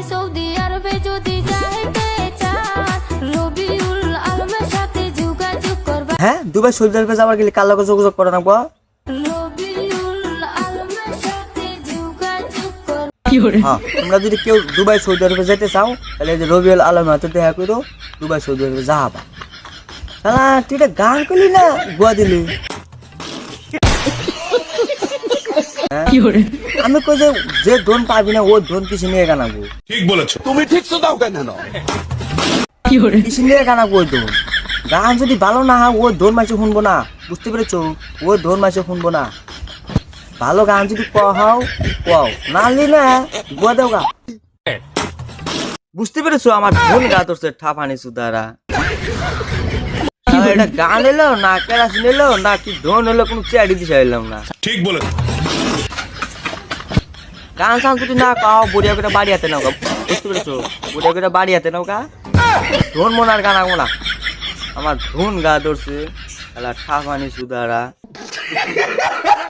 Saudi আরবে যদি যাইতে চান রবিউল আলমের সাথে যোগাযোগ করবা। হ্যাঁ দুবাই সৌদি আরবে যাবার গেলে কার লগে যোগাযোগ করে রাখবো? রবিউল আলমের সাথে যোগাযোগ করবা। হ্যাঁ তোমরা যদি কেউ দুবাই সৌদি আরবে যেতে চাও তাহলে এই যে রবিউল আলমের হাতে দেখা করো, দুবাই সৌদি আরবে যাবা। শালা তুই এটা গান করলি না গোয়া দিলি। আমি কই যে ধন পাবি না ও ধন কিসে নিয়ে গানাবো? ঠিক বলেছো। তুমি ঠিক তো দাও কেন? কিসে নিয়ে গানাবো ওই ধন? গান যদি ভালো না হয় ও ধন মাসে শুনবো না, বুঝতে পেরেছো? ও ধন মাসে শুনবো না। ভালো গান যদি কও না লি না গোয়া দেও গা। বুঝতে পেরেছো? আমার ধন গা তোর ঠাফানি সুদারা। এটা গান এলো না কেরাসিন এলো না কি ধন এলো কোনো চেয়ারি দিশা এলাম না। ঠিক বলেছো। গান সান যদি না কাও বড়িয়া করে বাড়ি হাতে নাও গা, বুঝতে পেরেছো? বড়িয়া করে বাড়ি হাতে নাও গা। ধন মনার গান আঁকবো না, আমার ধন গা ধরছে ঠাফানি সুদারা।